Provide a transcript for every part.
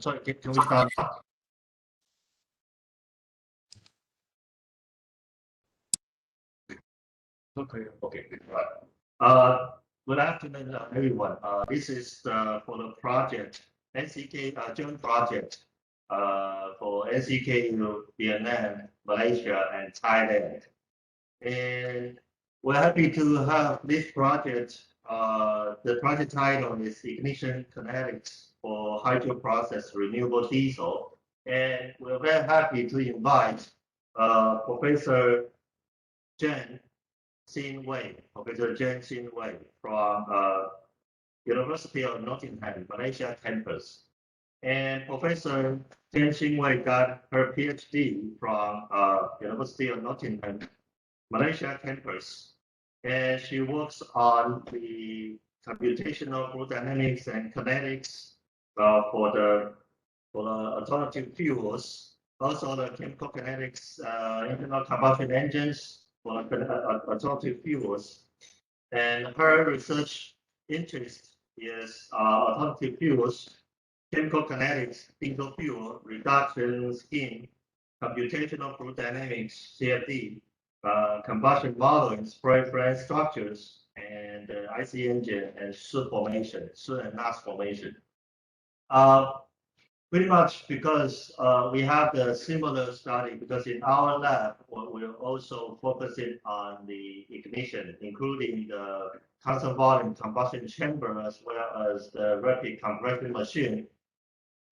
Sorry, can we start? Okay, right. Good afternoon, everyone. This is for the project NCK joint project for NCK Vietnam, Malaysia, and Thailand. And we're happy to have this project. The project title is Ignition Kinetics for Hydroprocessed Renewable Diesel. And we're very happy to invite Professor Xinwei, Professor Xinwei from University of Nottingham, Malaysia campus. And Professor Xinwei got her PhD from University of Nottingham, Malaysia campus. And she works on the computational fluid dynamics and kinetics for the alternative fuels, also the chemical kinetics, internal combustion engines for alternative fuels. And her research interest is alternative fuels, chemical kinetics, diesel fuel, reduction scheme, computational fluid dynamics, CFD, combustion modeling, spray frame structures, and IC engine and soot formation, soot and NOx formation. Pretty much because we have the similar study, because in our lab, we're also focusing on the ignition, including the constant volume combustion chamber, as well as the rapid compression machine.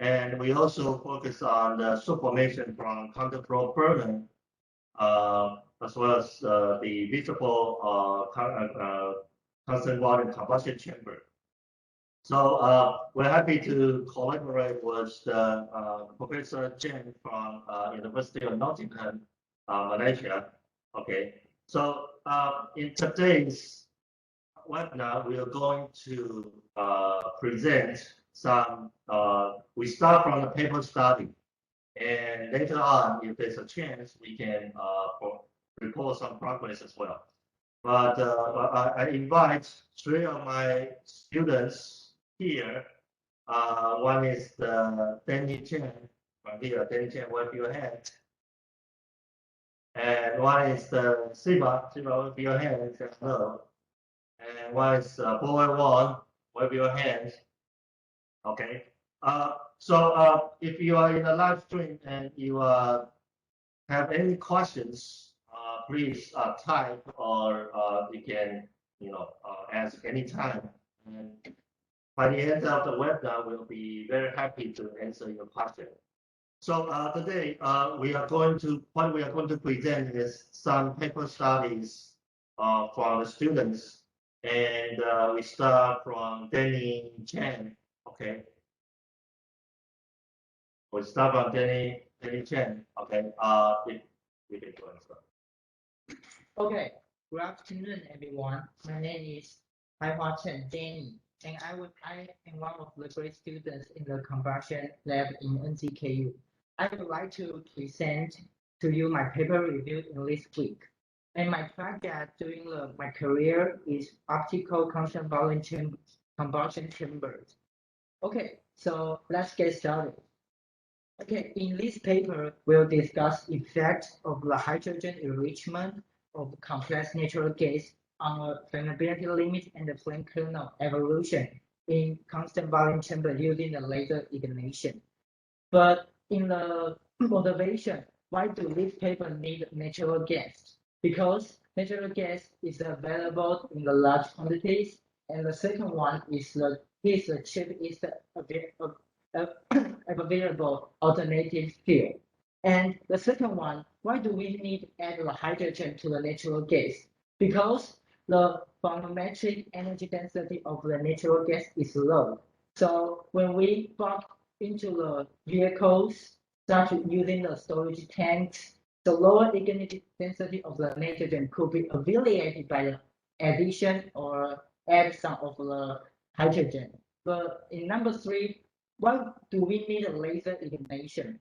And we also focus on the soot formation from counterflow burner, as well as the visible constant volume combustion chamber. So we're happy to collaborate with Professor Chen from University of Nottingham, Malaysia. Okay, so in today's webinar, we are going to present some. We start from the paper study, and later on, if there's a chance, we can report some progress as well. But I invite three of my students here. One is Danny Chen from here. Danny Chen, wave your hand. And one is Siva. Siva, wave your hand. Say hello. And one is Wang. Wave your hand. Okay. So if you are in the live stream and you have any questions, please type, or you can ask anytime. And by the end of the webinar, we'll be very happy to answer your question. So today, what we are going to present is some paper studies from the students, and we start from Danny Chen. Okay, we start from Danny Chen. Okay, we can go and start. Okay, good afternoon, everyone. My name is Chen Danny. And I am one of the great students in the combustion lab in NCKU. I would like to present to you my paper review in this week. And my project during my career is optical constant volume combustion chambers. Okay, so let's get started. Okay, in this paper, we'll discuss effects of the hydrogen enrichment of compressed natural gas on a flammability limit and the flame kernel evolution in constant volume chamber using the laser ignition. But in the motivation, why do this paper need natural gas? Because natural gas is available in the large quantities, and the second one is the cheapest available alternative fuel. And the second one, why do we need to add the hydrogen to the natural gas? Because the volumetric energy density of the natural gas is low. So when we plug into the vehicles, such using the storage tanks, the lower energy density of the nitrogen could be alleviated by the addition or add some of the hydrogen. But in number three, why do we need a laser ignition?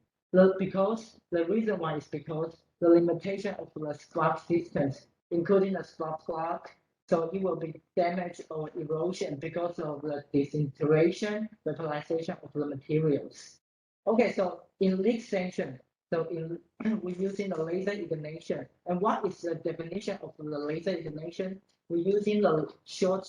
Because the reason why is because the limitation of the spark systems, including the spark plug, so it will be damage or erosion because of the disintegration, vaporization of the materials. Okay, so in leak section, we're using the laser ignition. And what is the definition of the laser ignition? We're using the short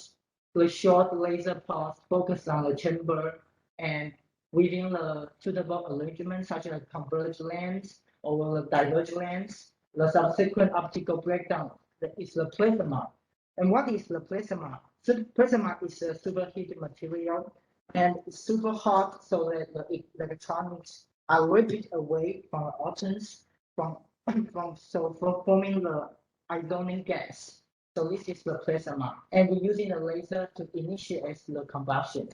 laser pulse focused on the chamber and within the suitable arrangement such as converged lens or the diverged lens. The subsequent optical breakdown is the plasma. And what is the plasma? So plasma is a superheated material and it's super hot so that the electronics are ripped away from the atoms from forming the ionic gas. So this is the plasma, and we're using the laser to initiate the combustion.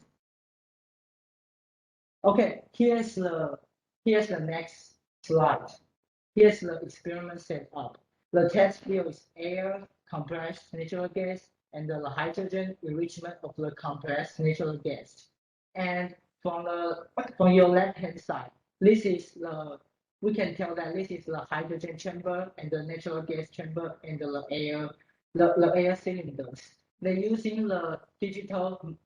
Okay, here's the next slide. Here's the experiment setup. The test field is air, compressed natural gas, and the hydrogen enrichment of the compressed natural gas. And from your left hand side, this is we can tell that this is the hydrogen chamber and the natural gas chamber and the air cylinders. They're using the digital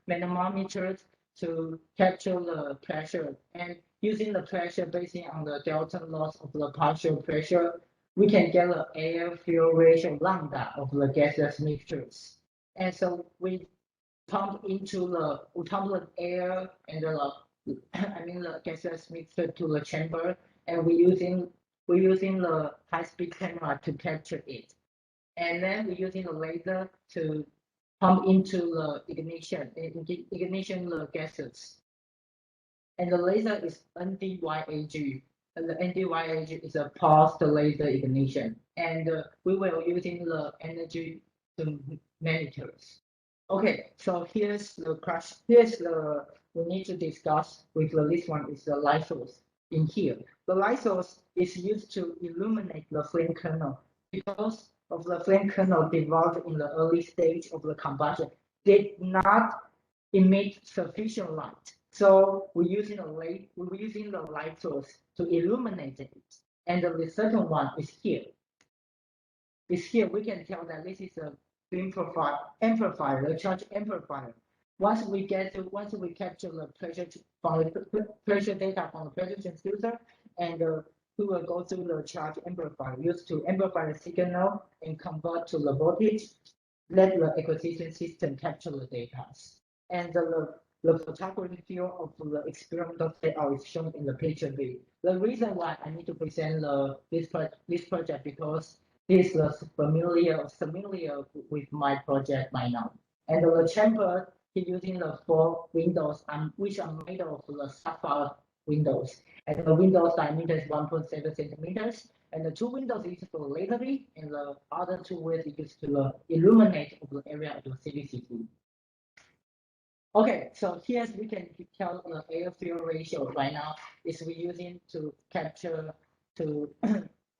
manometers to capture the pressure, and using the pressure based on the delta loss of the partial pressure, we can get the air-fuel ratio lambda of the gaseous mixtures. And so we pump the air and the gaseous mixture to the chamber, and we're using the high-speed camera to capture it. And then we're using the laser to pump into the ignition the gases. And the laser is NDYAG. And the NDYAG is a pulsed laser ignition. And we will using the energy to monitors. Okay, so we need to discuss with this one is the light source in here. The light source is used to illuminate the flame kernel because of the flame kernel developed in the early stage of the combustion did not emit sufficient light. So we're using the light source to illuminate it. And the second one is here. We can tell that this is a beam profile amplifier, the charge amplifier. Once we capture the pressure from the pressure data from the pressure transducer, and we will go through the charge amplifier used to amplify the signal and convert to the voltage. Let the acquisition system capture the data. And the photography field of the experimental layout is shown in the picture B. The reason why I need to present this project because this is familiar with my project by now. And the chamber is using the 4 windows which are made of the sapphire windows. And the windows diameter is 1.7 centimeters. And the 2 windows is for lasering, and the other 2 windows is used to illuminate the area of the CDCT. Okay, so here we can tell the air-fuel ratio right now is we're using to capture to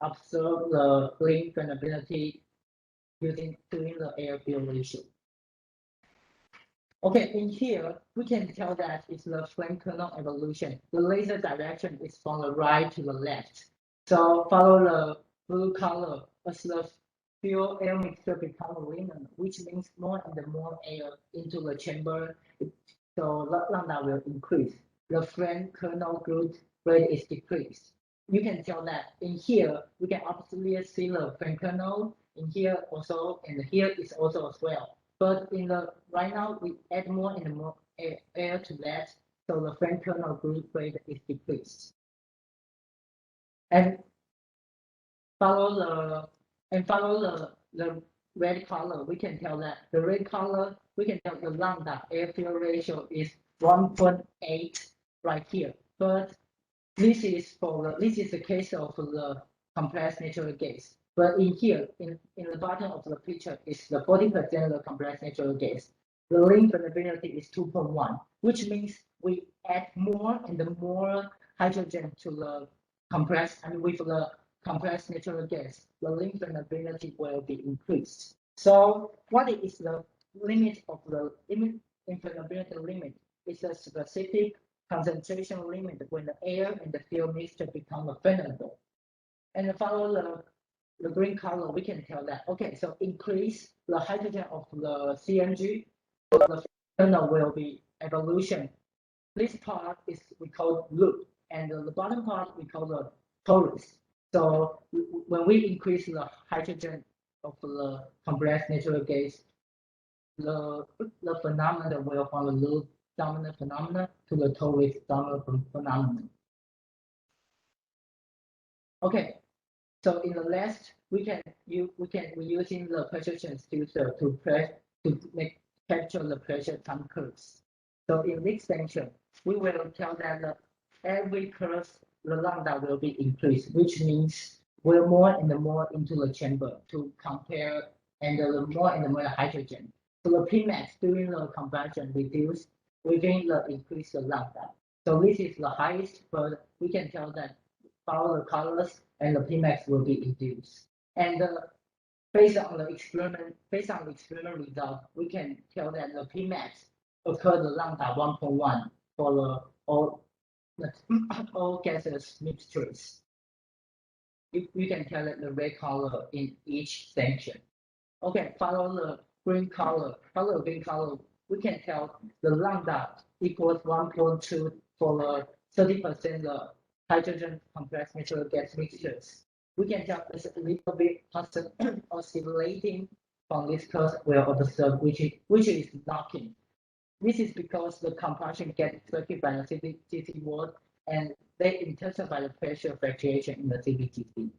observe the flame vulnerability doing the air-fuel ratio. Okay, in here we can tell that it's the flame kernel evolution. The laser direction is from the right to the left. So follow the blue color as the fuel air mixture becomes linear, which means more and more air into the chamber. So lambda will increase. The flame kernel growth rate is decreased. You can tell that in here we can obviously see the flame kernel in here also, and here is also as well. But in the right now we add more and more air to that, so the flame kernel growth rate is decreased. And follow the red color, we can tell that the red color, we can tell the lambda air-fuel ratio is 1.8 right here. But this is the case of the compressed natural gas. But in here, in the bottom of the picture is the 40% of the compressed natural gas. The lean vulnerability is 2.1, which means we add more and more hydrogen to the compressed, and with the compressed natural gas, the lean vulnerability will be increased. So what is the limit of the vulnerability limit? It's a specific concentration limit when the air and the fuel mixture become vulnerable. And follow the green color, we can tell that, okay, so increase the hydrogen of the CNG, the kernel will be evolution this part is we call loop, and the bottom part we call the torus. So when we increase the hydrogen of the compressed natural gas, the phenomenon will from the loop dominant phenomenon to the torus dominant phenomenon. Okay, so in the last we're using the pressure transducer to capture the pressure time curves. So in this section, we will tell that every curve the lambda will be increased, which means we're more and more into the chamber to compare and the more and more hydrogen. So the Pmax during the conversion reduce within the increase the lambda. So this is the highest, but we can tell that follow the colors and the Pmax will be induced. And based on the experiment result, we can tell that the Pmax occur the lambda 1.1 for all gaseous mixtures. You can tell that the red color in each section. Okay, follow the green color. Follow the green color. We can tell the lambda equals 1.2 for the 30% the hydrogen compressed natural gas mixtures. We can tell it's a little bit oscillating from this curve we observe, which is knocking. This is because the combustion gets affected by the CVTC wall and they intensify the pressure fluctuation in the CVTC.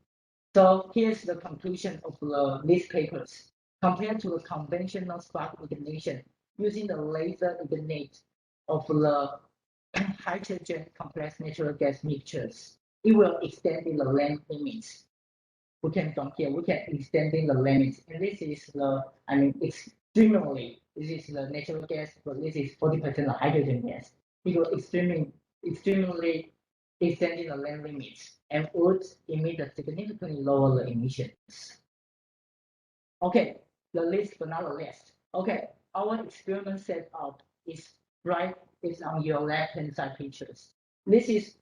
So here's the conclusion of these papers. Compared to the conventional spark ignition, using the laser ignite of the hydrogen compressed natural gas mixtures, it will extend the length limits. We can from here, we can extending the limits, and this is the, extremely, this is the natural gas, but this is 40% of hydrogen gas. It will extremely extending the length limits and would emit a significantly lower the emissions. Okay, the list but not the last. Okay, our experiment setup is on your left hand side pictures. This is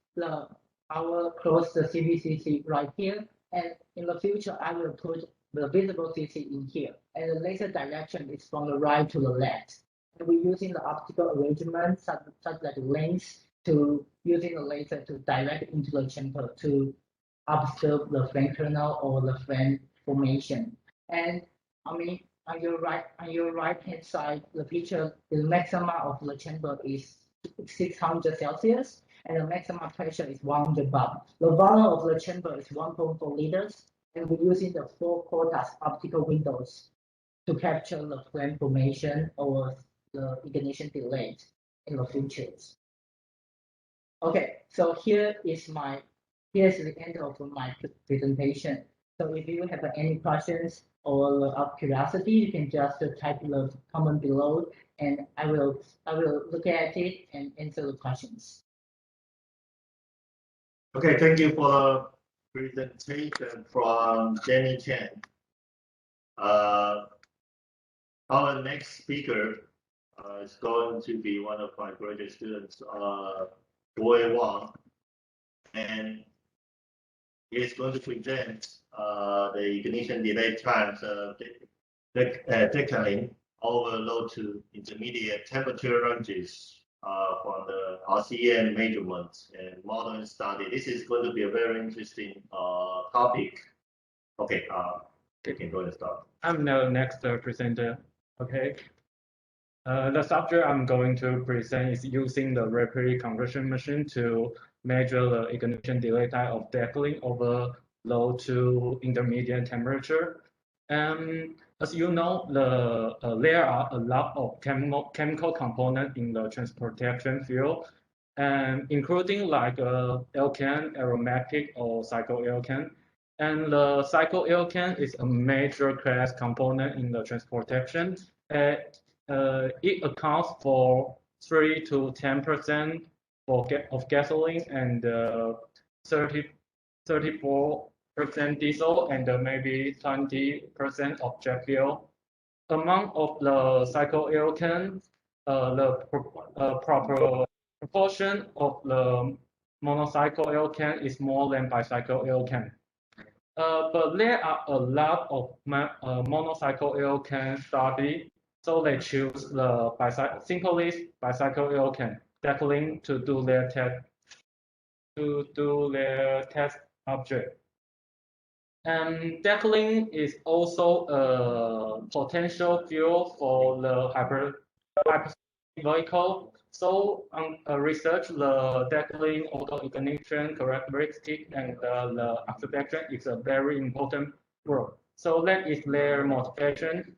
our close the CVCC right here, and in the future I will put the visible CC in here, and the laser direction is from the right to the left. And we're using the optical arrangement such that links to using the laser to direct into the chamber to observe the flame kernel or the flame formation. And on your right hand side, the picture, the maximum of the chamber is 600 Celsius, and the maximum pressure is 100 bar. The volume of the chamber is 1.4 liters, and we're using the 4 quarters optical windows to capture the flame formation or the ignition delay in the futures. Okay, so here's the end of my presentation. So if you have any questions or of curiosity, you can just type the comment below, and I will look at it and answer the questions. Okay, thank you for the presentation from Jenny Chen. Our next speaker is going to be one of my graduate students, Wang, and he's going to present the ignition delay times declining over low to intermediate temperature ranges from the RCM measurements and modern study. This is going to be a very interesting topic. Okay, you can go and start. I'm the next presenter. Okay. The subject I'm going to present is using the rapid conversion machine to measure the ignition delay time of declining over low to intermediate temperature. As you know, there are a lot of chemical components in the transportation field, and including like alkane, aromatic, or cycloalkane. And the cycloalkane is a major class component in the transportation. It accounts for 3 to 10% of gasoline and 34% diesel and maybe 20% of jet fuel. Among of the cycloalkane, the proper proportion of the monocycloalkane is more than bicycloalkane. But there are a lot of monocycloalkane study, so they choose the simplest bicycloalkane. decklink to do their test object. And decklink is also a potential fuel for the hypersonic vehicle. So research the decklink auto ignition characteristic and the architecture is a very important role. So that is their motivation.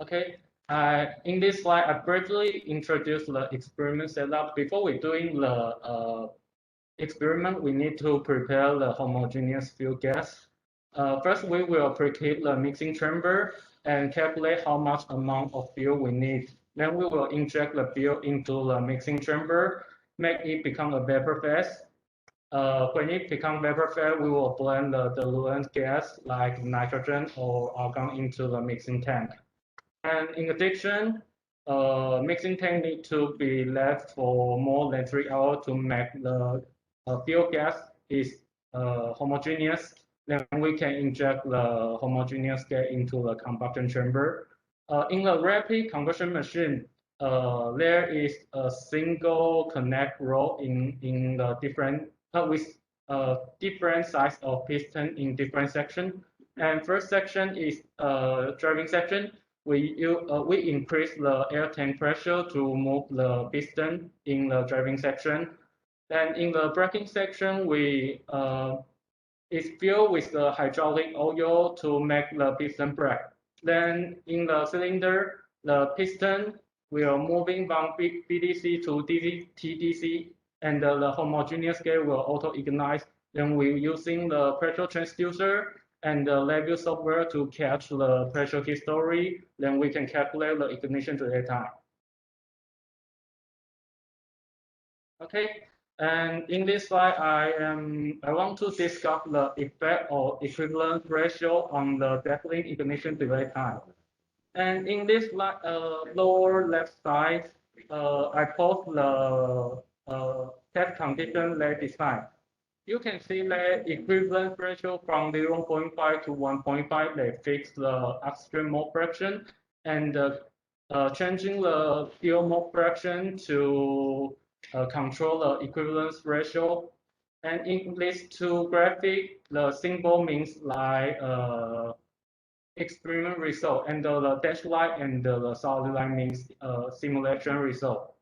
Okay, in this slide, I briefly introduce the experiment setup. Before we doing the experiment, we need to prepare the homogeneous fuel gas. First, we will preheat the mixing chamber and calculate how much amount of fuel we need. Then we will inject the fuel into the mixing chamber, make it become a vapor phase. When it becomes vapor phase, we will blend the diluent gas like nitrogen or argon into the mixing tank. And in addition, mixing tank need to be left for more than 3 hours to make the fuel gas is homogeneous. Then we can inject the homogeneous gas into the combustion chamber. In a rapid combustion machine, there is a single connect rod in the different with different size of piston in different section. And first section is driving section. We increase the air tank pressure to move the piston in the driving section. Then in the braking section, we is filled with the hydraulic oil to make the piston brake. Then in the cylinder, the piston will moving from BDC to TDC, and the homogeneous gas will auto ignite. Then we using the pressure transducer and the level software to catch the pressure history. Then we can calculate the ignition delay time. Okay, and in this slide, I want to discuss the effect of equivalence ratio on the decklink ignition delay time. And in this slide, lower left side, I post the test condition they design. You can see the equivalence ratio from 0.5 to 1.5. They fix the upstream mole fraction and changing the fuel mole fraction to control the equivalence ratio. And in these two graphics, the symbol means like experiment result, and the dashed line and the solid line means simulation result.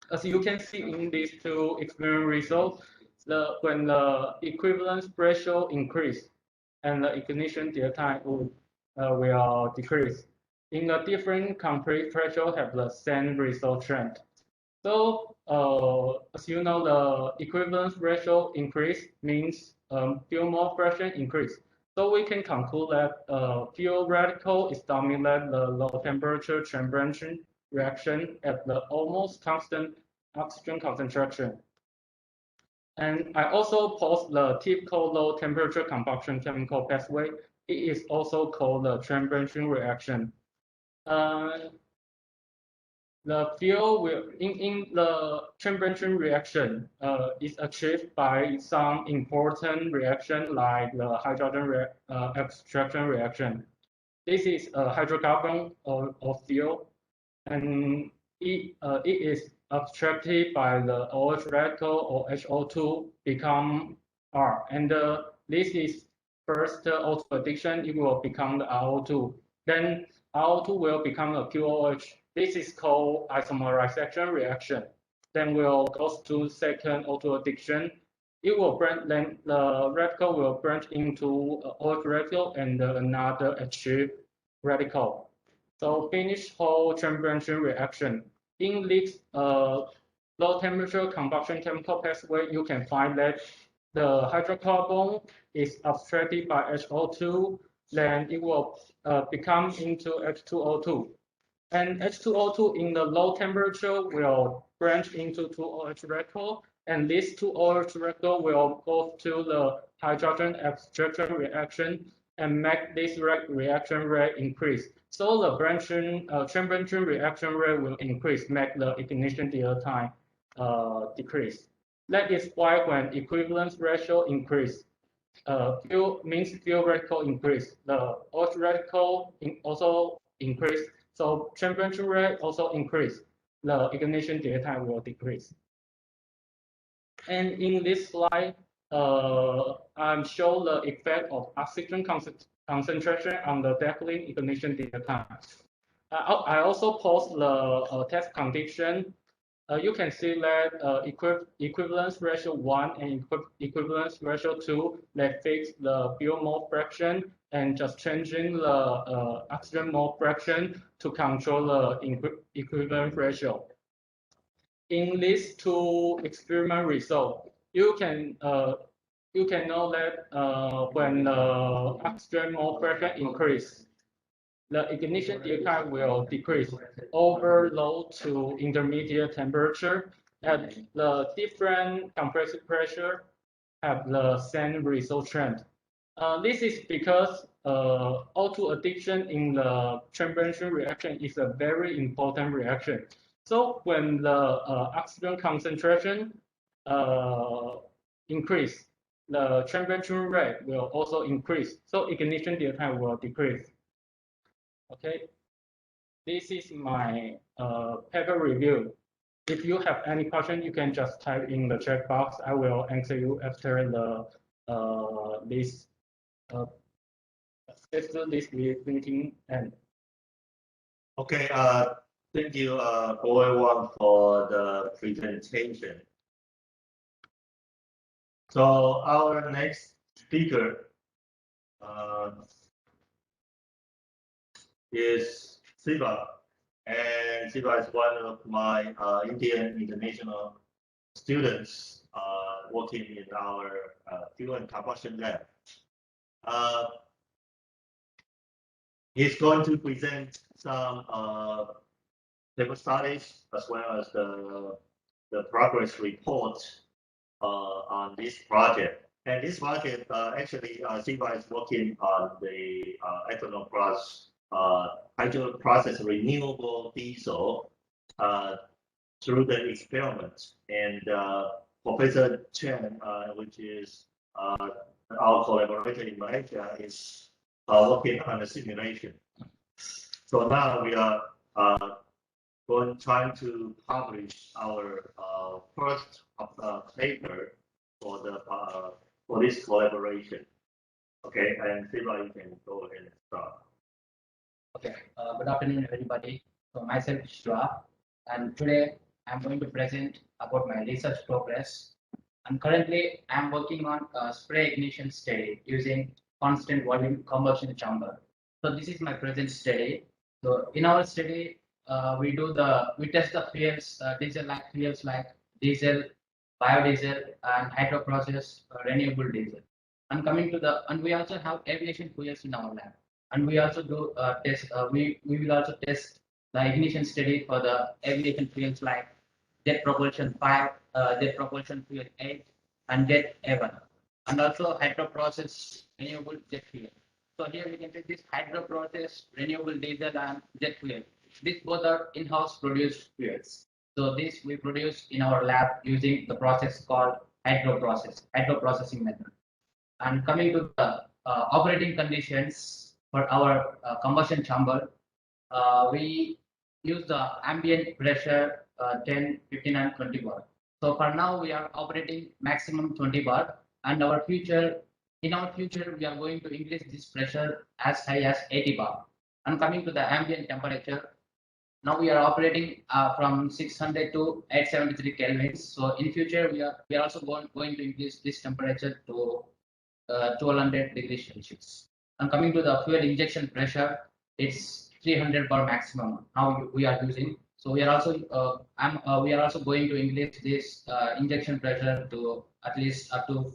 As you can see in these two experiment results, when the equivalence ratio increase and the ignition delay time will decrease. In a different complete threshold have the same result trend. So as you know, the equivalence ratio increase means fuel mole fraction increase. So we can conclude that fuel radical is dominate the low temperature chamber reaction at the almost constant oxygen concentration. And I also post the typical low temperature combustion chemical pathway. It is also called the chamber reaction. The fuel will in the chamber reaction is achieved by some important reaction like the hydrogen extraction reaction. This is a hydrocarbon of fuel, and it is abstracted by the OH radical or HO2 become R, and this is first auto addition. It will become the RO2. Then RO2 will become a QOH. This is called isomerization reaction. Then we'll go to second auto addition. It will branch. Then the radical will branch into OH radical and another H radical. So finish whole chamber reaction. In this low temperature combustion chemical pathway, you can find that the hydrocarbon is abstracted by HO2, then it will become into H2O2. And H2O2 in the low temperature will branch into two OH radical, and these two OH radical will go to the hydrogen abstraction reaction and make this reaction rate increase. So the branching chamber reaction rate will increase, make the ignition delay time decrease. That is why when equivalence ratio increase, fuel means theoretical increase. The theoretical also increase. So temperature rate also increase. The ignition delay time will decrease. And in this slide, I'm showing the effect of oxygen concentration on the decaying ignition delay time. I also post the test condition. You can see that equivalence ratio 1 and equivalence ratio 2, they fix the fuel mole fraction and just changing the oxygen mole fraction to control the equivalence ratio. In these two experiment results, you can know that when the oxygen mole fraction increase, the ignition delay time will decrease over low to intermediate temperature, and the different compressive pressure have the same result trend. This is because O2 addition in the temperature reaction is a very important reaction. So when the oxygen concentration increase, the temperature rate will also increase. So ignition delay time will decrease. Okay, this is my paper review. If you have any question, you can just type in the chat box. I will answer you after the this meeting end. Okay, thank you, Wang, for the presentation. So our next speaker is Siva, and Siva is one of my Indian international students working in our fuel and combustion lab. He's going to present some paper studies as well as the progress report on this project. And this project, actually, Xinwei is working on the ethanol plus hydro process renewable diesel through the experiment. And Professor Chen, which is our collaborator in Malaysia, is working on the simulation. So now we are trying to publish our first paper for this collaboration. Okay, and Siva, you can go ahead and start. Okay, good afternoon, everybody. So myself is Shiva, and today I'm going to present about my research progress. And currently, I'm working on a spray ignition study using constant volume combustion chamber. So this is my present study. So in our study, we test the fuels, diesel-like fuels like diesel, biodiesel, and hydroprocess renewable diesel. And we also have aviation fuels in our lab. And we also do test. We will also test the ignition study for the aviation fuels like jet propulsion 5, jet propulsion fuel 8, and jet A1, and also hydroprocess renewable jet fuel. So here we can take this hydroprocess renewable diesel and jet fuel. These both are in-house produced fuels. So this we produce in our lab using the process called hydroprocessing method. And coming to the operating conditions for our combustion chamber, we use the ambient pressure 10, 15, and 20 bar. So for now, we are operating maximum 20 bar, and in our future, we are going to increase this pressure as high as 80 bar. And coming to the ambient temperature, now we are operating from 600 to 873 kelvins. So in future, we are also going to increase this temperature to 1200 degrees Celsius. And coming to the fuel injection pressure, it's 300 bar maximum. Now we are using. So we are also going to increase this injection pressure to at least up to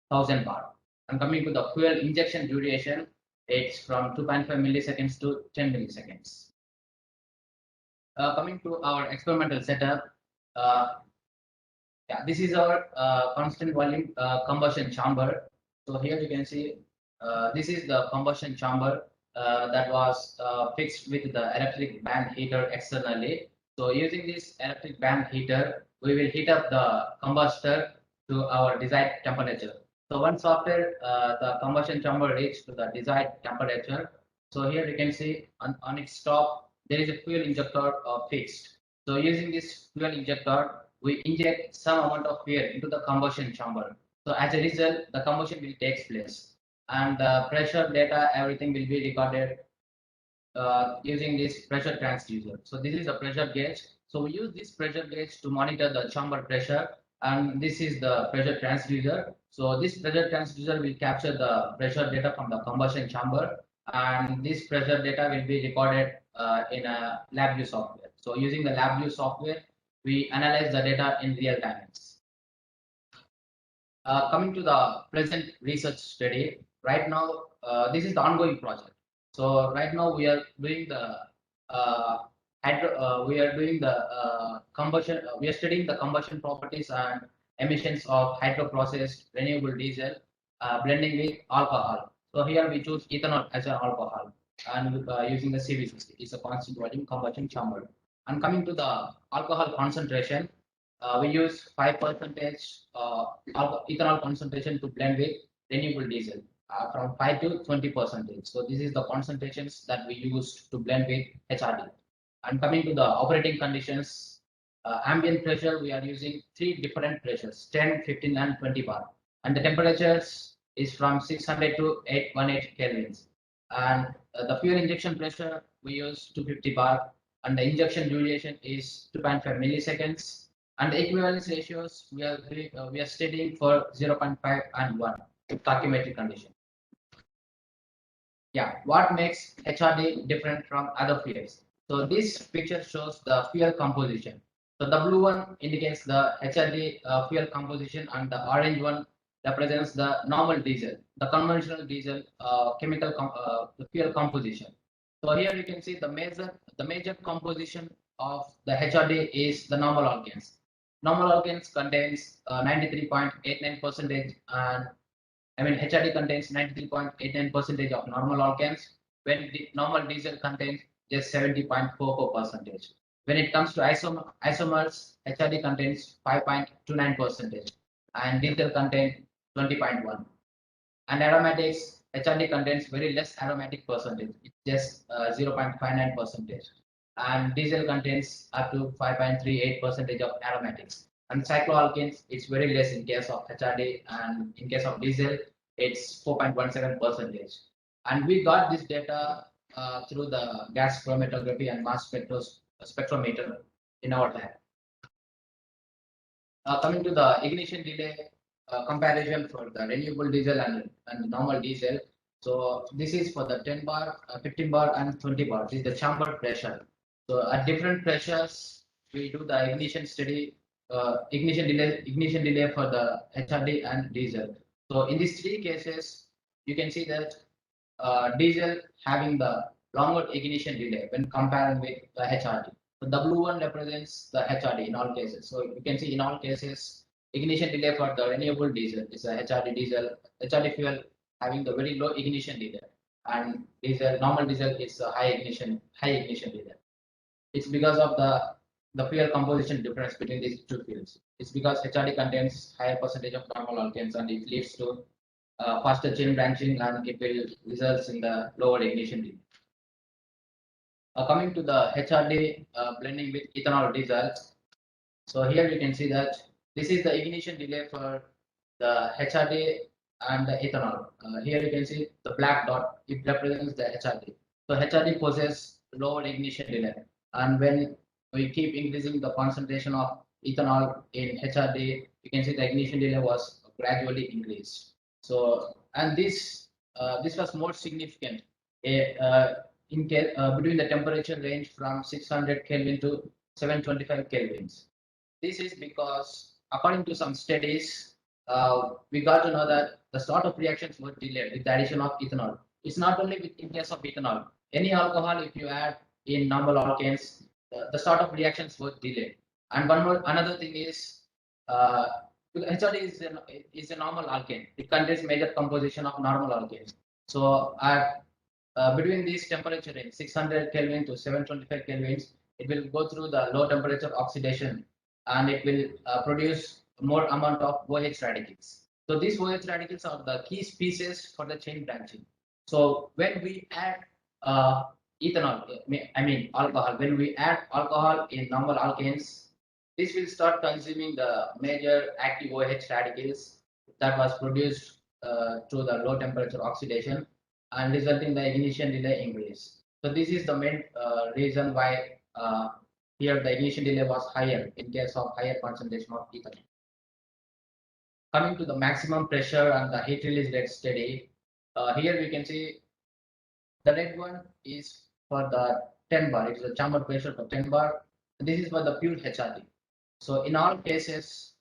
1000 bar. And coming to the fuel injection duration, it's from 2.5 milliseconds to 10 milliseconds. Coming to our experimental setup, this is our constant volume combustion chamber. So here you can see this is the combustion chamber that was fixed with the electric band heater externally. So using this electric band heater, we will heat up the combustor to our desired temperature. So once after the combustion chamber reaches to the desired temperature, so here you can see on its top there is a fuel injector fixed. So using this fuel injector, we inject some amount of fuel into the combustion chamber. So as a result, the combustion will take place, and the pressure data, everything will be recorded using this pressure transducer. So this is a pressure gauge. So we use this pressure gauge to monitor the chamber pressure, and this is the pressure transducer. So this pressure transducer will capture the pressure data from the combustion chamber, and this pressure data will be recorded in a LabVIEW software. So using the LabVIEW software, we analyze the data in real time. Coming to the present research study, right now this is the ongoing project. So right now we are doing the combustion. We are studying the combustion properties and emissions of hydroprocessed renewable diesel blending with alcohol. So here we choose ethanol as an alcohol, and using the CV60 is a constant volume combustion chamber. And coming to the alcohol concentration, we use 5% ethanol concentration to blend with renewable diesel from 5 to 20%. So this is the concentrations that we use to blend with HRD. And coming to the operating conditions, ambient pressure, we are using 3 different pressures, 10, 15, and 20 bar. And the temperatures is from 600 to 818 kelvins. And the fuel injection pressure, we use 250 bar. And the injection duration is 2.5 milliseconds. And the equivalence ratios, we are studying for 0.5 and 1 tachymetric condition. Yeah, what makes HRD different from other fuels? So this picture shows the fuel composition. So the blue one indicates the HRD fuel composition, and the orange one represents the normal diesel, the conventional diesel the fuel composition. So here you can see the major composition of the HRD is the normal alkanes. Normal alkanes contains 93.89%, and HRD contains 93.89% of normal alkanes, when the normal diesel contains just 70.44%. When it comes to isomers, HRD contains 5.29%, and diesel contains 20.1. And aromatics, HRD contains very less aromatic percentage, it's just 0.59%. And diesel contains up to 5.38% of aromatics. And cycloalkanes, it's very less in case of HRD, and in case of diesel, it's 4.17%. And we got this data through the gas chromatography and mass spectrometer in our lab. Coming to the ignition delay comparison for the renewable diesel and normal diesel. So this is for the 10 bar, 15 bar, and 20 bar. This is the chamber pressure. So at different pressures, we do the ignition study, ignition delay for the HRD and diesel. So in these 3 cases, you can see that diesel having the longer ignition delay when comparing with the HRD. So the blue one represents the HRD in all cases. So you can see in all cases, ignition delay for the renewable diesel is a HRD fuel having the very low ignition delay, and normal diesel is a high ignition delay. It's because of the fuel composition difference between these 2 fuels. It's because HRD contains higher percentage of normal alkanes, and it leads to faster chain branching, and it will result in the lower ignition delay. Coming to the HRD blending with ethanol diesel. So here you can see that this is the ignition delay for the HRD and the ethanol. Here you can see the black dot, it represents the HRD. So HRD possesses lower ignition delay, and when we keep increasing the concentration of ethanol in HRD, you can see the ignition delay was gradually increased. So, and this was more significant between the temperature range from 600 Kelvin to 725 Kelvins. This is because, according to some studies, we got to know that the start of reactions were delayed with the addition of ethanol. It's not only in case of ethanol. Any alcohol, if you add in normal alkanes, the start of reactions were delayed. And another thing is, HRD is a normal alkane. It contains major composition of normal alkanes. So between these temperature range, 600 Kelvin to 725 Kelvins, it will go through the low temperature oxidation, and it will produce more amount of OH radicals. So these OH radicals are the key species for the chain branching. So when we add ethanol, I mean alcohol, when we add alcohol in normal alkanes, this will start consuming the major active OH radicals that was produced through the low temperature oxidation and resulting the ignition delay increase. So this is the main reason why here the ignition delay was higher in case of higher concentration of ethanol. Coming to the maximum pressure and the heat release rate study, here we can see the red one is for the 10 bar. It is the chamber pressure for 10 bar. This is for the pure HRD. So in all cases,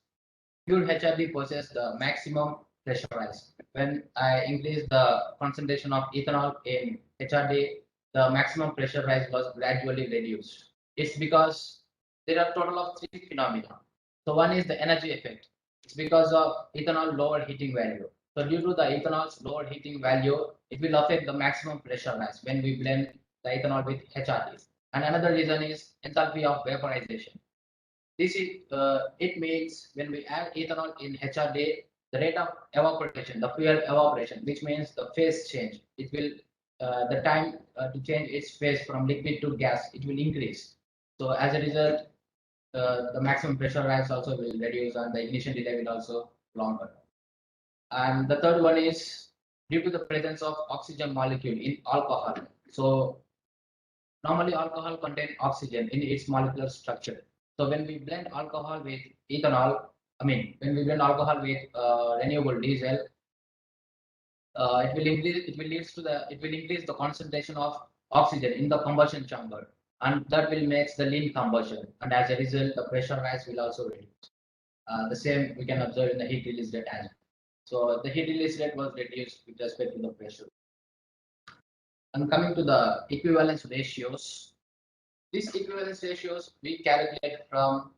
pure HRD possesses the maximum pressure rise. When I increase the concentration of ethanol in HRD, the maximum pressure rise was gradually reduced. It's because there are a total of three phenomena. So one is the energy effect. It's because of ethanol lower heating value. So due to the ethanol's lower heating value, it will affect the maximum pressure rise when we blend the ethanol with HRDs. And another reason is enthalpy of vaporization. This is it means when we add ethanol in HRD, the rate of evaporation, the fuel evaporation, which means the phase change, it will the time to change its phase from liquid to gas, it will increase. So as a result, the maximum pressure rise also will reduce and the ignition delay will also longer. And the third one is due to the presence of oxygen molecule in alcohol. So normally alcohol contains oxygen in its molecular structure. So when we blend alcohol with ethanol, when we blend alcohol with renewable diesel, it will increase the concentration of oxygen in the combustion chamber, and that will make the lean combustion. And as a result, the pressure rise will also reduce. The same we can observe in the heat release rate as well. So the heat release rate was reduced with respect to the pressure. And coming to the equivalence ratios, these equivalence ratios we calculate from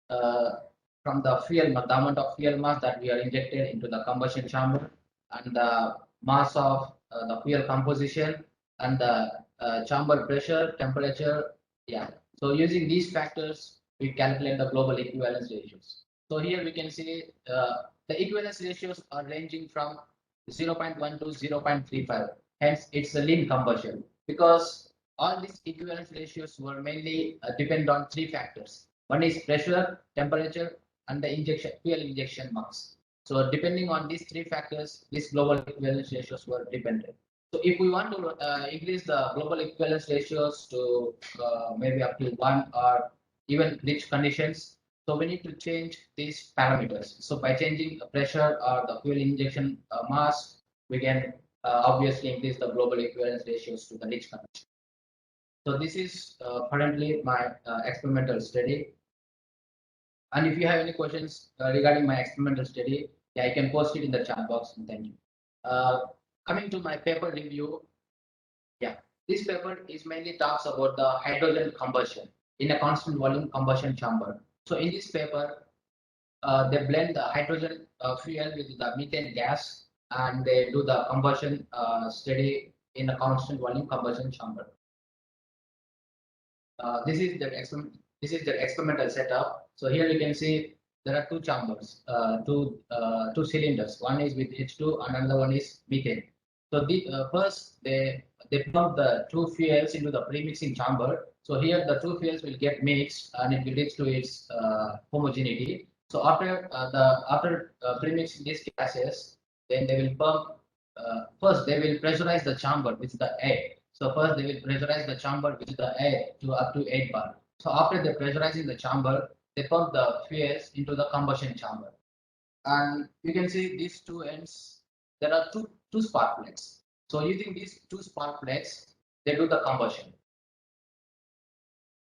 the fuel, the amount of fuel mass that we are injected into the combustion chamber, and the mass of the fuel composition, and the chamber pressure, temperature. Yeah. So using these factors, we calculate the global equivalence ratios. So here we can see the equivalence ratios are ranging from 0.1 to 0.35. Hence, it's a lean combustion because all these equivalence ratios were mainly depend on three factors. One is pressure, temperature, and the fuel injection mass. So depending on these three factors, these global equivalence ratios were dependent. So if we want to increase the global equivalence ratios to maybe up to 1 or even rich conditions, so we need to change these parameters. So by changing the pressure or the fuel injection mass, we can obviously increase the global equivalence ratios to the rich condition. So this is currently my experimental study. And if you have any questions regarding my experimental study, yeah, I can post it in the chat box. Thank you. Coming to my paper review, yeah, this paper is mainly talks about the hydrogen combustion in a constant volume combustion chamber. So in this paper, they blend the hydrogen fuel with the methane gas, and they do the combustion study in a constant volume combustion chamber. This is the experimental setup. So here you can see there are two chambers, two cylinders. One is with H2 and another one is methane. So the first they pump the two fuels into the pre-mixing chamber. So here the two fuels will get mixed and it will reach to its homogeneity. So after pre-mixing these gases, then they will pump. First they will pressurize the chamber with the air. So first they will pressurize the chamber with the air to up to 8 bar. So after they pressurizing the chamber, they pump the fuels into the combustion chamber. And you can see these two ends, there are two spark plugs. So using these two spark plugs, they do the combustion.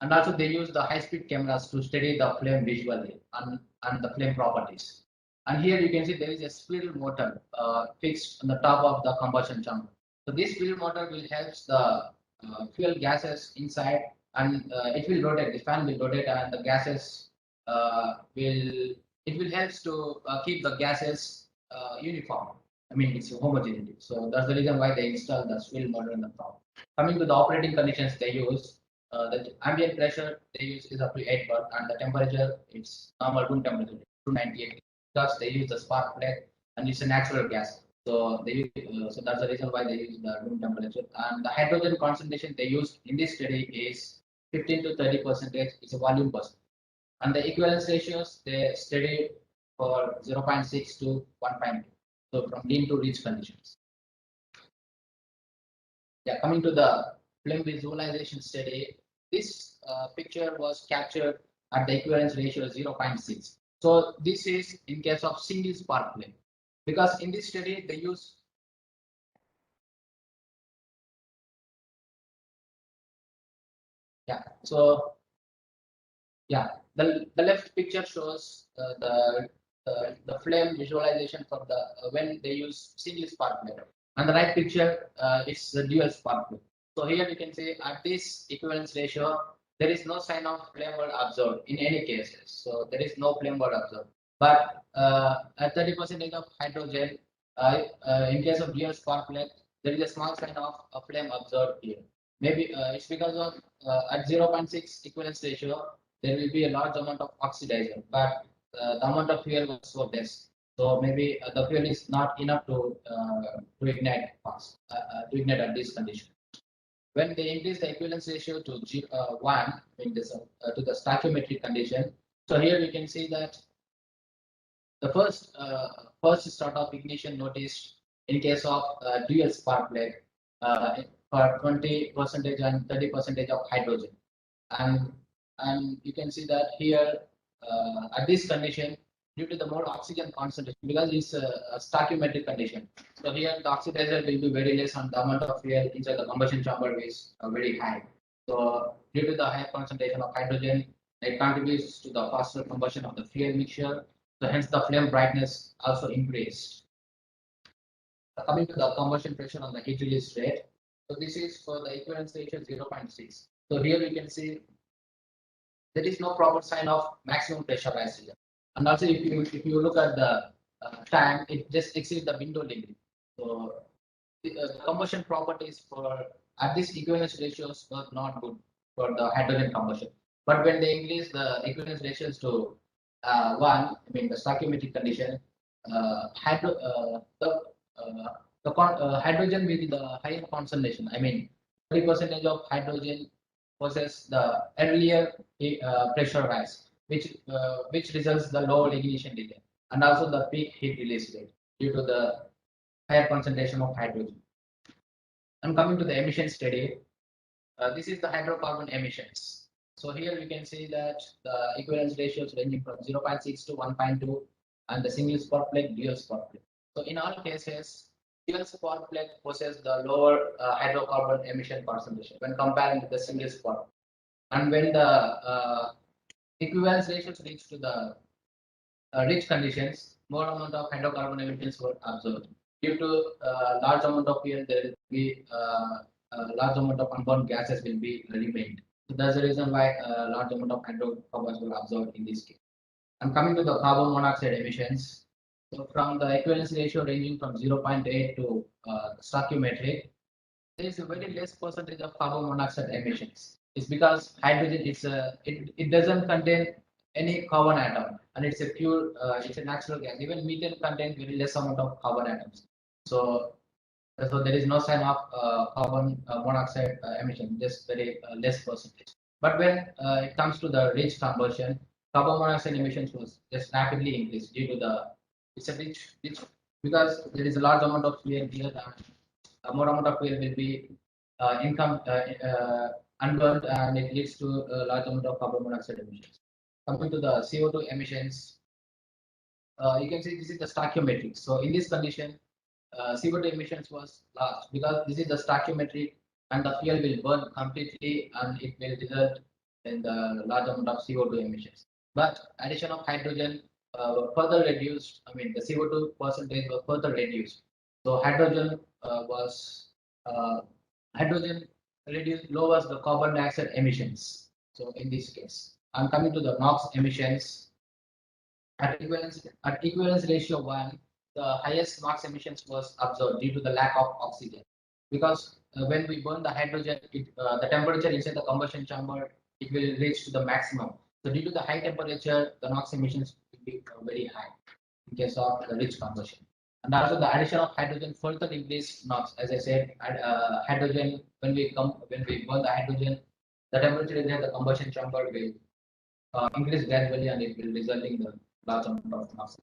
And also they use the high-speed cameras to study the flame visually and the flame properties. And here you can see there is a spiral motor fixed on the top of the combustion chamber. So this spiral motor will help the fuel gases inside, and it will rotate. The fan will rotate, and the gases will help to keep the gases uniform. It's homogeneity. So that's the reason why they install the spiral motor in the top. Coming to the operating conditions they use, the ambient pressure they use is up to 8 bar, and the temperature it's normal room temperature 298. Thus they use the spark plug and it's a natural gas. So so that's the reason why they use the room temperature. And the hydrogen concentration they use in this study is 15 to 30%. It's a volume percent. And the equivalence ratios they study for 0.6 to 1.2. So from lean to rich conditions. Yeah, coming to the flame visualization study, this picture was captured at the equivalence ratio 0.6. So this is in case of single spark flame, because in this study they use the left picture shows the flame visualization for the when they use single spark flame, and the right picture is the dual spark flame. So here we can see at this equivalence ratio there is no sign of flame were observed in any cases. So there is no flame were observed, but at 30% of hydrogen, in case of dual spark flame, there is a small sign of a flame observed here. Maybe it's because of at 0.6 equivalence ratio there will be a large amount of oxidizer, but the amount of fuel was so less. So maybe the fuel is not enough to ignite fast, to ignite at this condition. When they increase the equivalence ratio to 1 in this, to the stoichiometric condition, so here we can see that the first start of ignition noticed in case of dual spark plug for 20% and 30% of hydrogen, and you can see that here at this condition due to the more oxygen concentration, because it's a stoichiometric condition. So here the oxidizer will be very less and the amount of fuel inside the combustion chamber is very high. So due to the higher concentration of hydrogen, it contributes to the faster combustion of the fuel mixture. So hence the flame brightness also increased. Coming to the combustion pressure on the heat release rate. So this is for the equivalence ratio 0.6. So here we can see there is no proper sign of maximum pressure rise here. And also if you look at the time, it just exceeds the window degree. So the combustion properties for at this equivalence ratios were not good for the hydrogen combustion. But when they increase the equivalence ratios to 1, I mean the stoichiometric condition, hydrogen with the higher concentration, I mean 30% of hydrogen possess the earlier pressure rise, which results the lower ignition delay and also the peak heat release rate due to the higher concentration of hydrogen. And coming to the emission study, this is the hydrocarbon emissions. So here we can see that the equivalence ratios ranging from 0.6 to 1.2 and the single spark plug, dual spark plug. So in all cases, dual spark plug possesses the lower hydrocarbon emission concentration when comparing with the single spark. And when the equivalence ratios reach to the rich conditions, more amount of hydrocarbon emissions were observed. Due to large amount of fuel, there will be a large amount of unburned gases will be remained. So that's the reason why a large amount of hydrocarbons were observed in this case. And coming to the carbon monoxide emissions, so from the equivalence ratio ranging from 0.8 to stoichiometric, there is a very less percentage of carbon monoxide emissions. It's because hydrogen it doesn't contain any carbon atom, and it's a pure it's a natural gas. Even methane contains very less amount of carbon atoms. So there is no sign of carbon monoxide emission, just very less percentage. But when it comes to the rich combustion, carbon monoxide emissions was just rapidly increased due to the it's a rich because there is a large amount of fuel here. More amount of fuel will be unburned, and it leads to a large amount of carbon monoxide emissions. Coming to the CO2 emissions, you can see this is the stoichiometric. So in this condition, CO2 emissions was large because this is the stoichiometric, and the fuel will burn completely, and it will result in the large amount of CO2 emissions. But addition of hydrogen further reduced. I mean, the CO2 percentage was further reduced. So hydrogen lowers the carbon dioxide emissions. So in this case, I'm coming to the NOx emissions. At equivalence ratio 1, the highest NOx emissions was observed due to the lack of oxygen. Because when we burn the hydrogen, the temperature inside the combustion chamber, it will reach to the maximum. So due to the high temperature, the NOx emissions will be very high in case of the rich combustion. And also the addition of hydrogen further increase NOx. As I said, hydrogen when we burn the hydrogen, the temperature inside the combustion chamber will increase gradually and it will result in the large amount of NOx.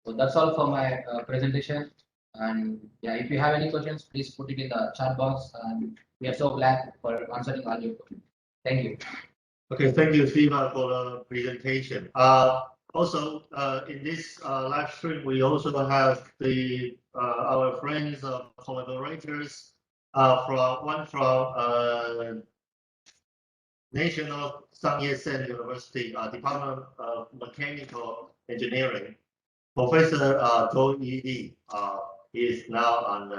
So that's all for my presentation. And yeah, if you have any questions, please put it in the chat box. And we are so glad for answering all your questions. Thank you. Okay, thank you, Siva, for the presentation. Also, in this live stream, we also have the our friends, collaborators, from National Xiang-Xin Chen University, Department of Mechanical Engineering. Professor Zhou Yili is now on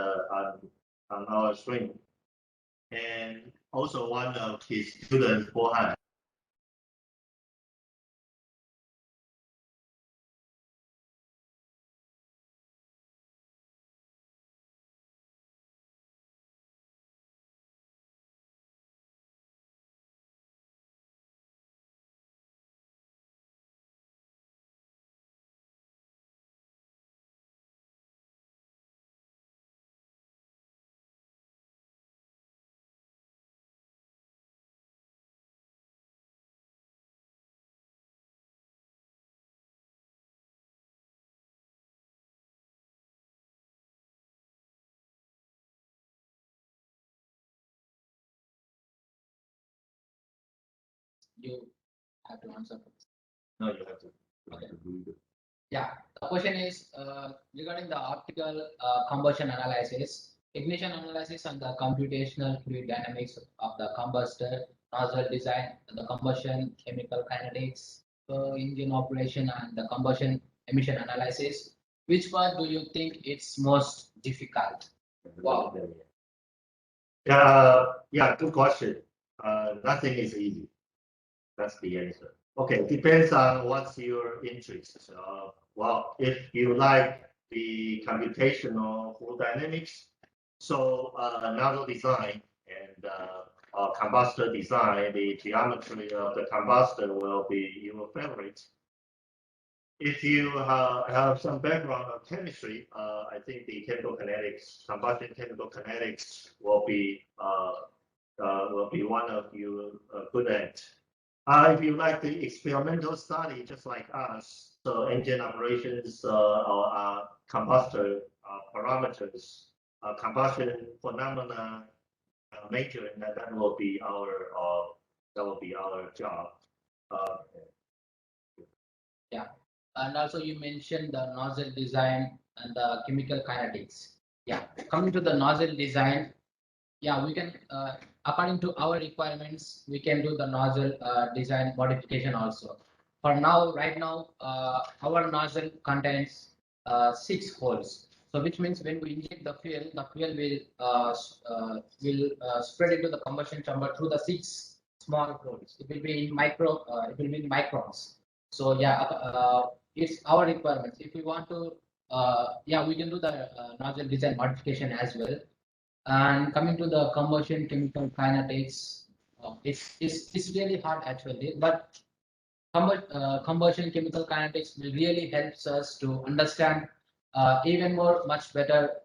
our stream, and also one of his students, Bohan. You have to answer first. No, you have to. Okay. Yeah, the question is regarding the optical combustion analysis, ignition analysis, and the computational fluid dynamics of the combustor, nozzle design, the combustion chemical kinetics, engine operation, and the combustion emission analysis. Which one do you think it's most difficult? Wow. Yeah, good question. Nothing is easy. That's the answer. Okay, depends on what's your interest. Well, if you like the computational fluid dynamics, so nozzle design and combustor design, the geometry of the combustor will be your favorite. If you have some background of chemistry, I think the chemical kinetics, combustion chemical kinetics will be one of you good at. If you like the experimental study, just like us, so engine operations or combustor parameters, combustion phenomena measuring, that will be our job. Yeah, and also you mentioned the nozzle design and the chemical kinetics. Yeah, coming to the nozzle design, yeah, we can according to our requirements, we can do the nozzle design modification also. For now, right now, our nozzle contains 6 holes. So which means when we inject the fuel will spread into the combustion chamber through the 6 small holes. It will be in microns. So yeah, it's our requirements. If we want to, yeah, we can do the nozzle design modification as well. And coming to the combustion chemical kinetics, it's really hard actually, but combustion chemical kinetics will really helps us to understand even much better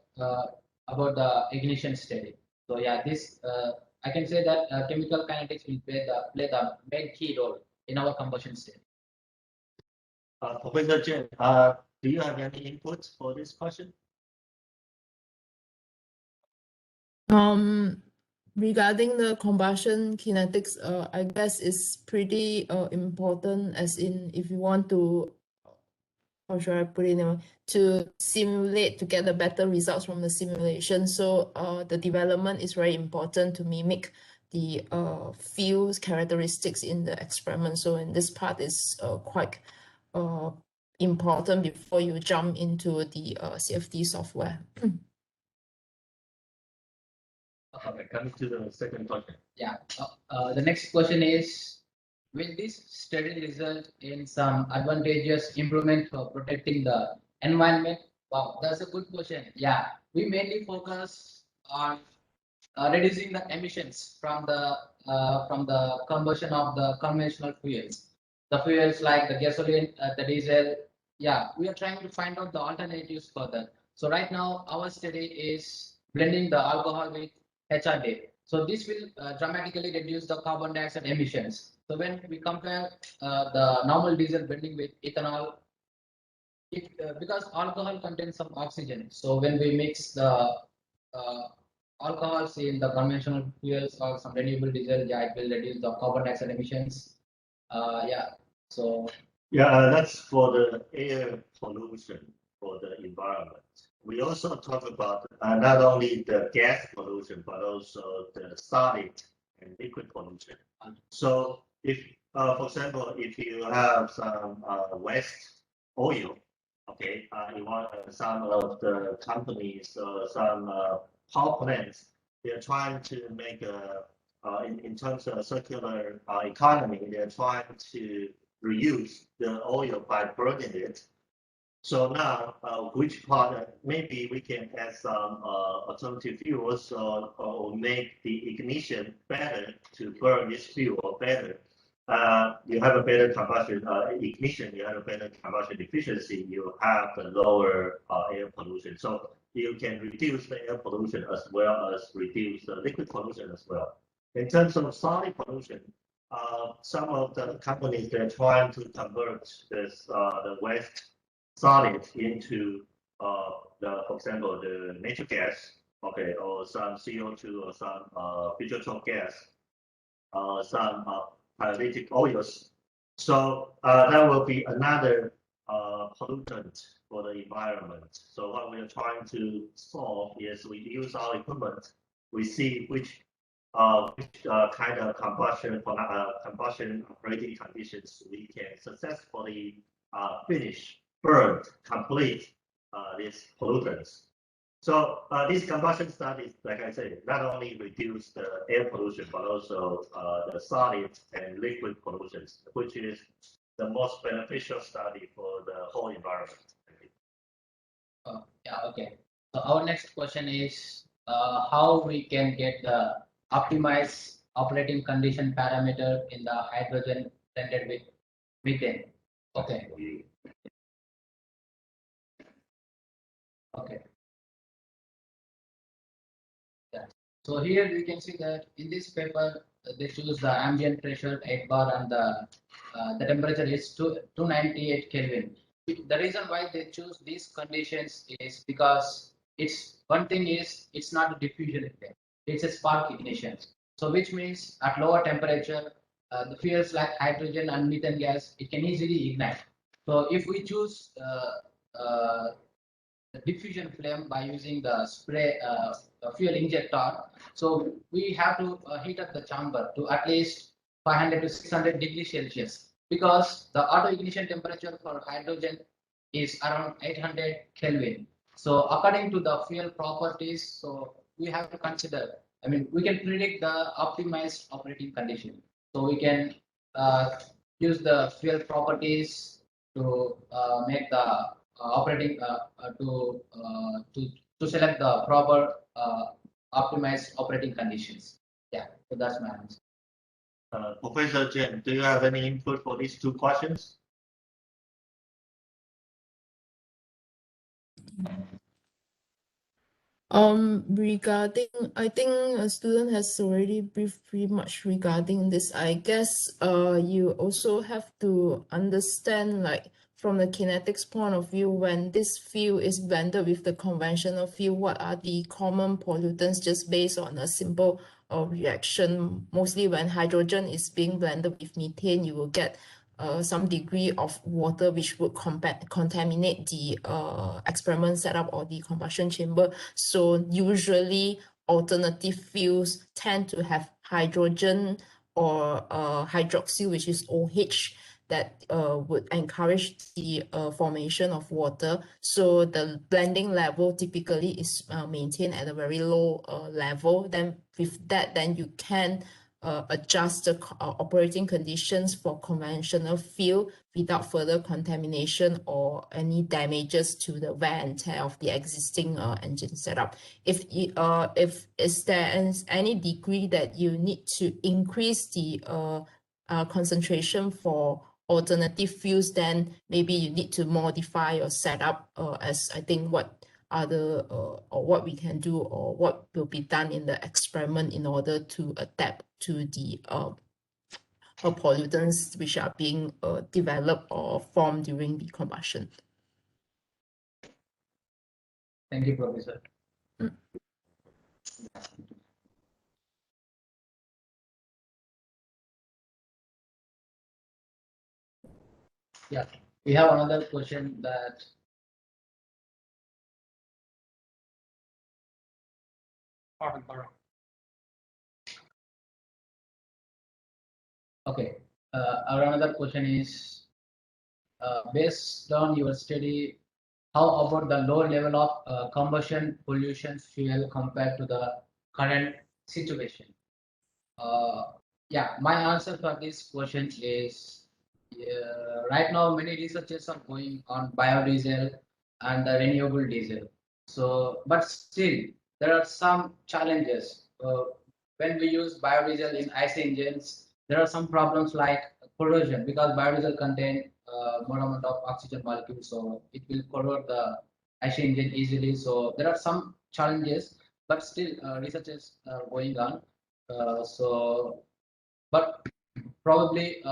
about the ignition state. So yeah, this I can say that chemical kinetics will play the main key role in our combustion state. Professor Chen, do you have any input for this question? Regarding the combustion kinetics, I guess it's pretty important, as in if you want to, how should I put it, to simulate, to get the better results from the simulation. So the development is very important to mimic the field characteristics in the experiment. So in this part is quite important before you jump into the CFD software. Okay, coming to the second question. Yeah, the next question is, will this study result in some advantageous improvement for protecting the environment? Wow, that's a good question. Yeah, we mainly focus on reducing the emissions from the combustion of the conventional fuels. The fuels like the gasoline, the diesel. Yeah, we are trying to find out the alternatives for that. So right now our study is blending the alcohol with HRD. So this will dramatically reduce the carbon dioxide emissions. So when we compare the normal diesel blending with ethanol, because alcohol contains some oxygen, so when we mix the alcohols in the conventional fuels or some renewable diesel, yeah, it will reduce the carbon dioxide emissions. Yeah, so Yeah, that's for the air pollution for the environment. We also talk about not only the gas pollution, but also the solid and liquid pollution. So if, for example, if you have some waste oil, okay, you want some of the companies or some power plants, they're trying to make a, in terms of circular economy, they're trying to reuse the oil by burning it. So now, which part, maybe we can add some alternative fuels or make the ignition better to burn this fuel better. You have a better combustion ignition, you have a better combustion efficiency, you have the lower air pollution. So you can reduce the air pollution as well as reduce the liquid pollution as well. In terms of solid pollution, some of the companies, they're trying to convert this the waste solid into for example, the natural gas, okay, or some CO2 or some vegetal gas, some pyrolytic oils. So that will be another pollutant for the environment. So what we are trying to solve is we use our equipment, we see which kind of combustion operating conditions we can successfully finish, burn, complete these pollutants. So these combustion studies, like I said, not only reduce the air pollution, but also the solid and liquid pollutions, which is the most beneficial study for the whole environment. yeah, okay. So our next question is how we can get the optimized operating condition parameter in the hydrogen blended with methane. Okay. Okay. Yeah. So here we can see that in this paper they choose the ambient pressure 8 bar and the temperature is 298 Kelvin. The reason why they choose these conditions is because it's one thing is it's not a diffusion effect, it's a spark ignition. So which means at lower temperature, the fuels like hydrogen and methane gas, it can easily ignite. So if we choose the diffusion flame by using the spray fuel injector, so we have to heat up the chamber to at least 500 to 600 degrees Celsius, because the auto ignition temperature for hydrogen is around 800 Kelvin. So according to the fuel properties, so we have to consider, I mean, we can predict the optimized operating condition. So we can use the fuel properties to make the operating to select the proper optimized operating conditions. Yeah, so that's my answer. Professor Chen, do you have any input for these two questions? Regarding, I think a student has already briefed pretty much regarding this. I guess you also have to understand, like, from the kinetics point of view, when this fuel is blended with the conventional fuel, what are the common pollutants, just based on a simple reaction. Mostly when hydrogen is being blended with methane, you will get some degree of water which would contaminate the experiment setup or the combustion chamber. So usually alternative fuels tend to have hydrogen or hydroxyl, which is OH, that would encourage the formation of water. So the blending level typically is maintained at a very low level. Then with that, then you can adjust the operating conditions for conventional fuel without further contamination or any damages to the wear and tear of the existing engine setup. If is there any degree that you need to increase the concentration for alternative fuels, then maybe you need to modify your setup, as I think what other or what we can do or what will be done in the experiment in order to adapt to the pollutants which are being developed or formed during the combustion. Thank you, Professor. Yeah, we have another question that okay. Our another question is based on your study, how about the low level of combustion pollution fuel compared to the current situation? Yeah, my answer for this question is right now many researchers are going on biodiesel and the renewable diesel. So, but still there are some challenges. When we use biodiesel in IC engines, there are some problems like corrosion because biodiesel contain more amount of oxygen molecules, so it will corrode the IC engine easily. So there are some challenges, but still research is going on. But probably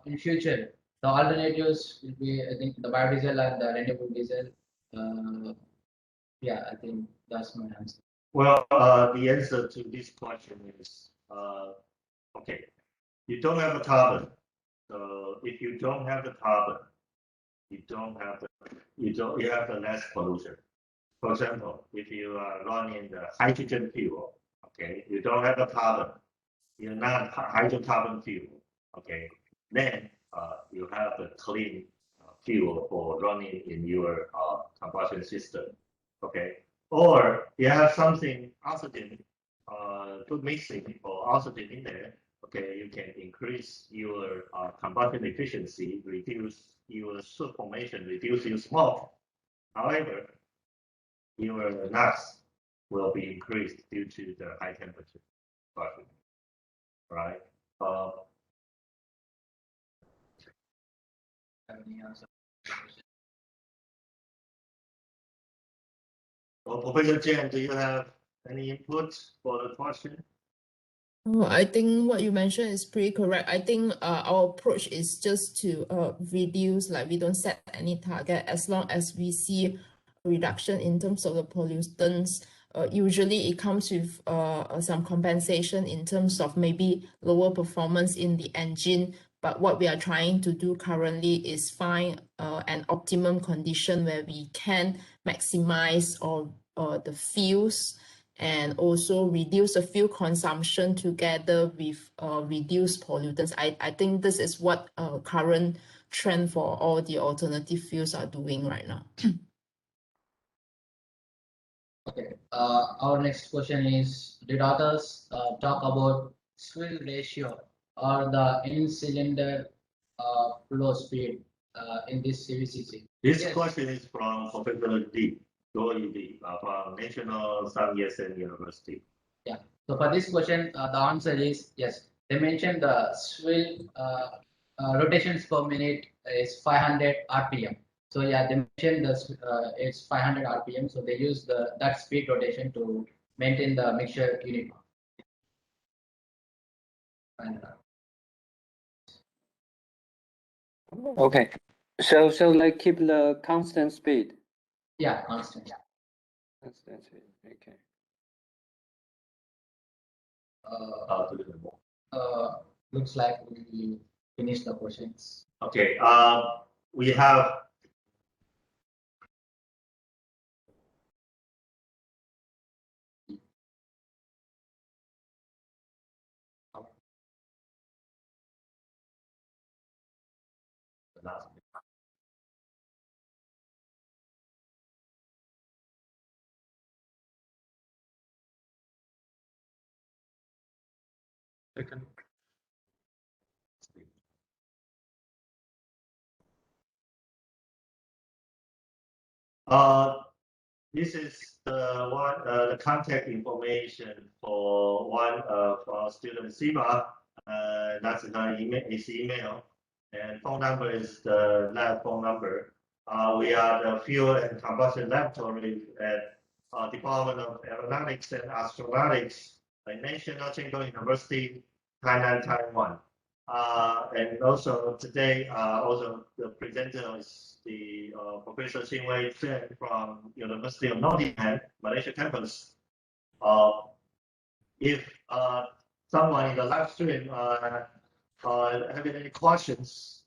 in future the alternatives will be, I think, the biodiesel and the renewable diesel. Yeah, I think that's my answer. Well, the answer to this question is okay. You don't have a carbon, so if you don't have the carbon, you have the less pollution. For example, if you are running the hydrogen fuel, okay, you don't have the carbon, you're not hydrocarbon fuel, okay, then you have the clean fuel for running in your combustion system, okay, or you have something oxygen, good mixing or oxygen in there, okay, you can increase your combustion efficiency, reduce your soot formation, reduce your smoke. However, your NOx will be increased due to the high temperature, right? Any answer? Well, Professor Chen, do you have any input for the question? Oh, I think what you mentioned is pretty correct. I think our approach is just to reduce, like we don't set any target as long as we see a reduction in terms of the pollutants. Usually it comes with some compensation in terms of maybe lower performance in the engine. But what we are trying to do currently is find an optimum condition where we can maximize the fuels and also reduce the fuel consumption together with reduced pollutants. I think this is what current trend for all the alternative fuels are doing right now. Okay. Our next question is: did others talk about swing ratio or the in-cylinder flow speed in this CVCC? This Yes. question is from Professor D. From National Xiang-Xin University. Yeah. So for this question, the answer is yes. They mentioned the swing rotations per minute is 500 RPM. So yeah, they mentioned it's 500 RPM. So they use that speed rotation to maintain the mixture uniform. Okay, so like keep the constant speed. Yeah, constant. Yeah. Constant speed. Okay. Looks like we finished the questions. Okay. We have Second. this is the contact information for one of our student Siva. That's her email, his email, and phone number is the lab phone number. We are the fuel and combustion laboratory at Department of Aeronautics and Astronautics at National Tsinghua University, Tainan, Taiwan. And also today, also the presenter is the Professor Xinwei Chen from University of Nottingham, Malaysia campus. If someone in the live stream having any questions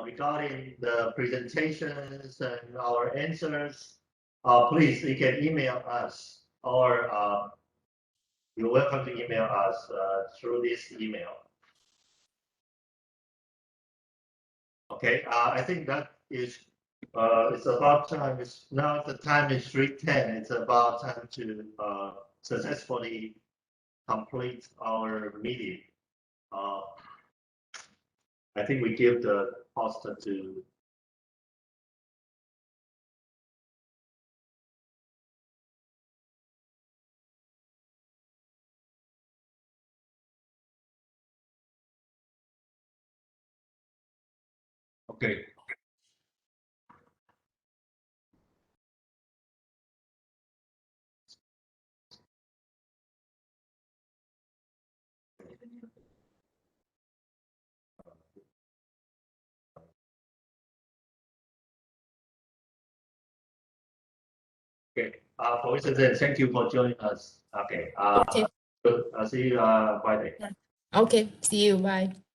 regarding the presentations and our answers, please you can email us, or you're welcome to email us through this email. Okay, I think that is it's about time. It's now the time is 3:10. It's about time to successfully complete our meeting. I think we give the poster to. Okay. Okay. For instance, thank you for joining us. Okay. Okay. Good. I'll see you Friday. Okay. See you. Bye.